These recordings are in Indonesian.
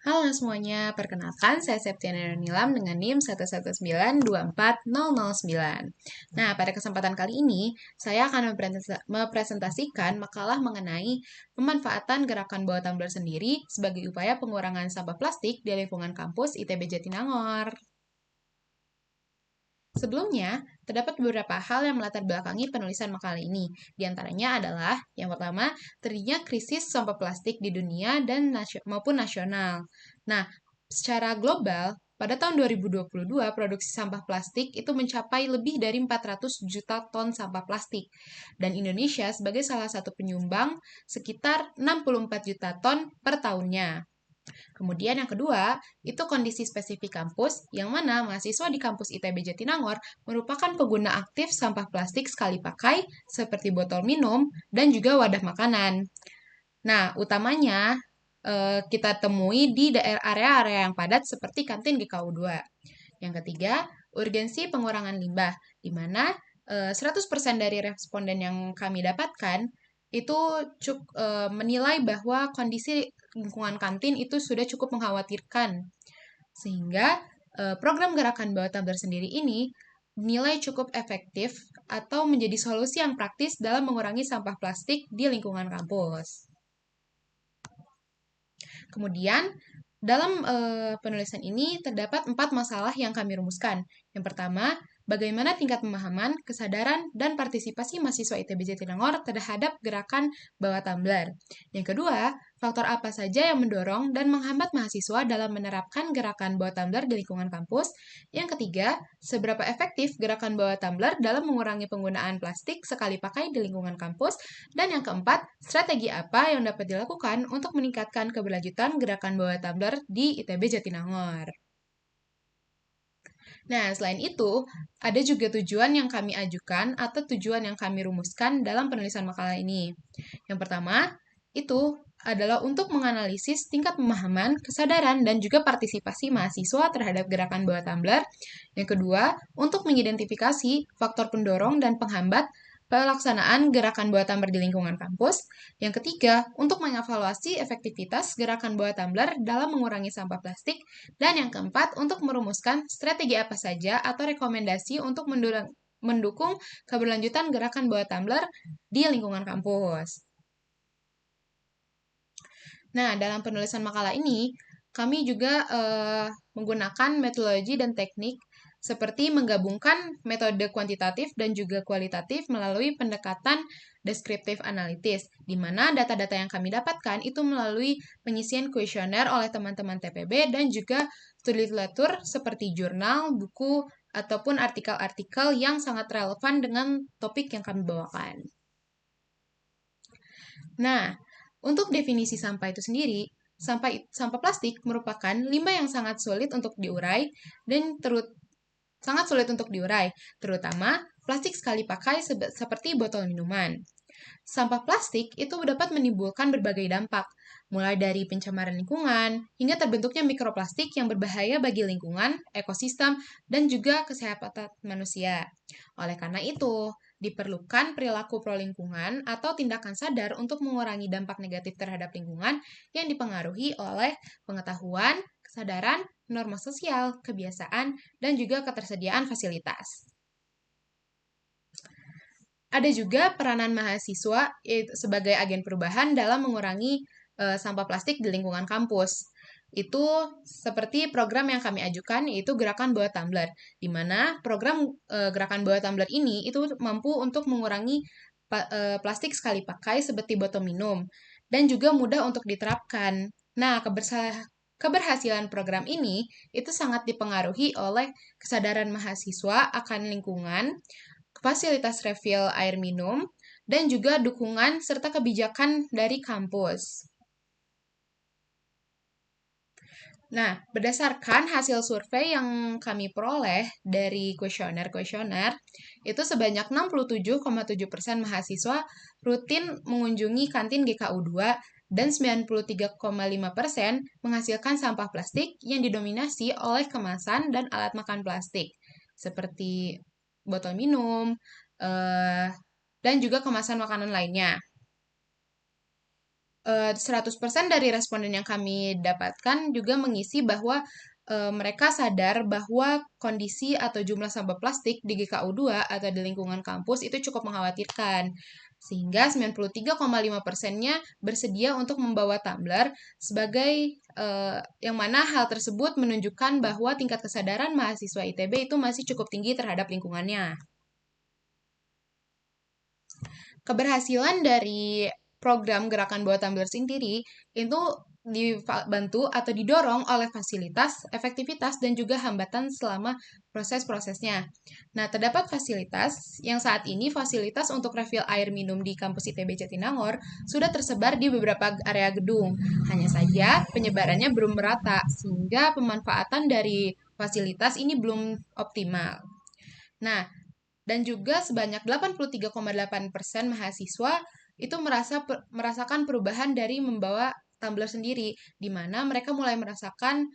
Halo semuanya, perkenalkan saya Septiana Nilam dengan NIM 119240009. Nah, pada kesempatan kali ini, saya akan mempresentasikan makalah mengenai pemanfaatan gerakan bawah tumbler sendiri sebagai upaya pengurangan sampah plastik di lingkungan kampus ITB Jatinangor. Sebelumnya, terdapat beberapa hal yang melatar belakangi penulisan makalah ini. Di antaranya adalah, yang pertama, terjadinya krisis sampah plastik di dunia dan maupun nasional. Nah, secara global, pada tahun 2022, produksi sampah plastik itu mencapai lebih dari 400 juta ton sampah plastik. Dan Indonesia sebagai salah satu penyumbang sekitar 64 juta ton per tahunnya. Kemudian yang kedua, itu kondisi spesifik kampus, yang mana mahasiswa di kampus ITB Jatinangor merupakan pengguna aktif sampah plastik sekali pakai, seperti botol minum, dan juga wadah makanan. Nah, utamanya kita temui di area-area yang padat seperti kantin GKU 2. Yang ketiga, urgensi pengurangan limbah, di mana 100% dari responden yang kami dapatkan itu menilai bahwa kondisi lingkungan kantin itu sudah cukup mengkhawatirkan. Sehingga program gerakan bawah tumbler sendiri ini dinilai cukup efektif atau menjadi solusi yang praktis dalam mengurangi sampah plastik di lingkungan kampus. Kemudian, dalam penulisan ini terdapat 4 masalah yang kami rumuskan. Yang pertama, bagaimana tingkat pemahaman, kesadaran, dan partisipasi mahasiswa ITB Jatinangor terhadap gerakan bawah tumbler. Yang kedua, faktor apa saja yang mendorong dan menghambat mahasiswa dalam menerapkan gerakan bawah tumbler di lingkungan kampus. Yang ketiga, seberapa efektif gerakan bawah tumbler dalam mengurangi penggunaan plastik sekali pakai di lingkungan kampus. Dan yang keempat, strategi apa yang dapat dilakukan untuk meningkatkan keberlanjutan gerakan bawah tumbler di ITB Jatinangor. Nah, selain itu, ada juga tujuan yang kami ajukan atau tujuan yang kami rumuskan dalam penulisan makalah ini. Yang pertama, itu adalah untuk menganalisis tingkat pemahaman, kesadaran, dan juga partisipasi mahasiswa terhadap gerakan bawah tumbler. Yang kedua, untuk mengidentifikasi faktor pendorong dan penghambat pelaksanaan gerakan bawah tumbler di lingkungan kampus. Yang ketiga, untuk mengevaluasi efektivitas gerakan bawah tumbler dalam mengurangi sampah plastik. Dan yang keempat, untuk merumuskan strategi apa saja atau rekomendasi untuk mendukung keberlanjutan gerakan bawah tumbler di lingkungan kampus. Nah, dalam penulisan makalah ini, kami juga menggunakan metodologi dan teknik seperti menggabungkan metode kuantitatif dan juga kualitatif melalui pendekatan deskriptif analitis, di mana data-data yang kami dapatkan itu melalui pengisian kuesioner oleh teman-teman TPB dan juga studi literatur seperti jurnal, buku, ataupun artikel-artikel yang sangat relevan dengan topik yang kami bawakan. Nah, untuk definisi sampah itu sendiri, sampah plastik merupakan limbah yang sangat sulit untuk diurai dan sangat sulit untuk diurai, terutama plastik sekali pakai seperti botol minuman. Sampah plastik itu dapat menimbulkan berbagai dampak, mulai dari pencemaran lingkungan hingga terbentuknya mikroplastik yang berbahaya bagi lingkungan, ekosistem, dan juga kesehatan manusia. Oleh karena itu, diperlukan perilaku pro-lingkungan atau tindakan sadar untuk mengurangi dampak negatif terhadap lingkungan yang dipengaruhi oleh pengetahuan, kesadaran, norma sosial, kebiasaan, dan juga ketersediaan fasilitas. Ada juga peranan mahasiswa sebagai agen perubahan dalam mengurangi sampah plastik di lingkungan kampus. Itu seperti program yang kami ajukan, yaitu Gerakan Bawah Tumbler, di mana program Gerakan Bawah Tumbler ini itu mampu untuk mengurangi plastik sekali pakai seperti botol minum, dan juga mudah untuk diterapkan. Nah, keberhasilan program ini itu sangat dipengaruhi oleh kesadaran mahasiswa akan lingkungan, fasilitas refill air minum, dan juga dukungan serta kebijakan dari kampus. Nah, berdasarkan hasil survei yang kami peroleh dari kuesioner, itu sebanyak 67,7% mahasiswa rutin mengunjungi kantin GKU 2 dan 93,5% menghasilkan sampah plastik yang didominasi oleh kemasan dan alat makan plastik, seperti botol minum, dan juga kemasan makanan lainnya. 100% dari responden yang kami dapatkan juga mengisi bahwa mereka sadar bahwa kondisi atau jumlah sampah plastik di GKU 2 atau di lingkungan kampus itu cukup mengkhawatirkan. Sehingga 93,5%-nya bersedia untuk membawa tumbler sebagai yang mana hal tersebut menunjukkan bahwa tingkat kesadaran mahasiswa ITB itu masih cukup tinggi terhadap lingkungannya. Keberhasilan dari program gerakan bawa tumbler sendiri itu dibantu atau didorong oleh fasilitas, efektivitas, dan juga hambatan selama proses-prosesnya. Nah, terdapat fasilitas yang saat ini fasilitas untuk refill air minum di kampus ITB Jatinangor sudah tersebar di beberapa area gedung. Hanya saja penyebarannya belum merata, sehingga pemanfaatan dari fasilitas ini belum optimal. Nah, dan juga sebanyak 83,8% mahasiswa itu merasakan perubahan dari membawa tumbler sendiri, di mana mereka mulai merasakan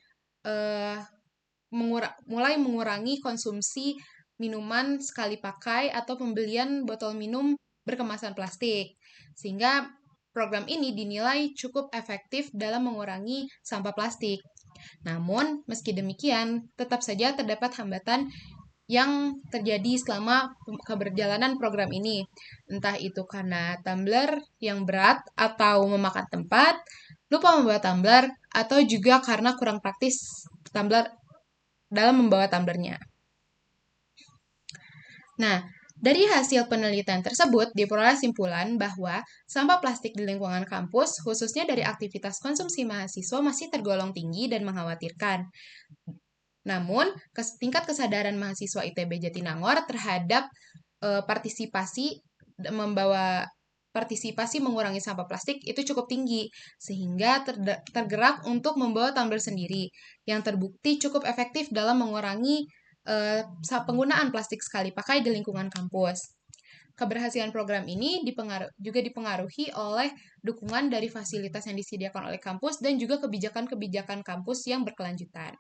mulai mengurangi konsumsi minuman sekali pakai atau pembelian botol minum berkemasan plastik. Sehingga program ini dinilai cukup efektif dalam mengurangi sampah plastik. Namun, meski demikian, tetap saja terdapat hambatan yang terjadi selama keberjalanan program ini. Entah itu karena tumbler yang berat atau memakan tempat, lupa membawa tumbler, atau juga karena kurang praktis tumbler dalam membawa tumblernya. Nah, dari hasil penelitian tersebut diperoleh simpulan bahwa sampah plastik di lingkungan kampus, khususnya dari aktivitas konsumsi mahasiswa, masih tergolong tinggi dan mengkhawatirkan. Namun, tingkat kesadaran mahasiswa ITB Jatinangor terhadap partisipasi mengurangi sampah plastik itu cukup tinggi, sehingga tergerak untuk membawa tumbler sendiri, yang terbukti cukup efektif dalam mengurangi penggunaan plastik sekali pakai di lingkungan kampus. Keberhasilan program ini juga dipengaruhi oleh dukungan dari fasilitas yang disediakan oleh kampus dan juga kebijakan-kebijakan kampus yang berkelanjutan.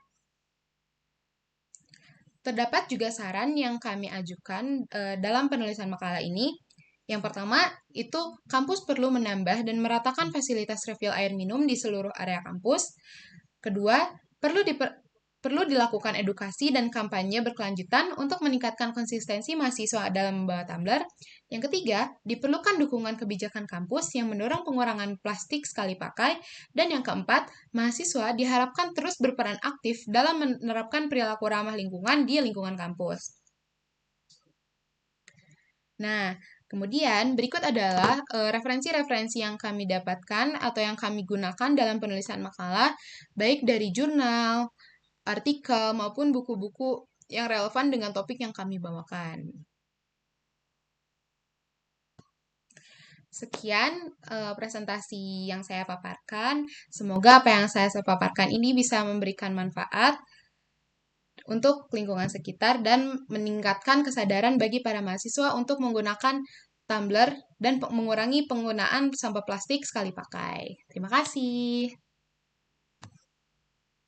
Terdapat juga saran yang kami ajukan dalam penulisan makalah ini. Yang pertama, itu kampus perlu menambah dan meratakan fasilitas refill air minum di seluruh area kampus. Kedua, perlu dilakukan edukasi dan kampanye berkelanjutan untuk meningkatkan konsistensi mahasiswa dalam membawa tumbler. Yang ketiga, diperlukan dukungan kebijakan kampus yang mendorong pengurangan plastik sekali pakai. Dan yang keempat, mahasiswa diharapkan terus berperan aktif dalam menerapkan perilaku ramah lingkungan di lingkungan kampus. Nah, kemudian berikut adalah referensi-referensi yang kami dapatkan atau yang kami gunakan dalam penulisan makalah, baik dari jurnal, artikel, maupun buku-buku yang relevan dengan topik yang kami bawakan. Sekian presentasi yang saya paparkan. Semoga apa yang saya paparkan ini bisa memberikan manfaat untuk lingkungan sekitar dan meningkatkan kesadaran bagi para mahasiswa untuk menggunakan tumbler dan mengurangi penggunaan sampah plastik sekali pakai. Terima kasih.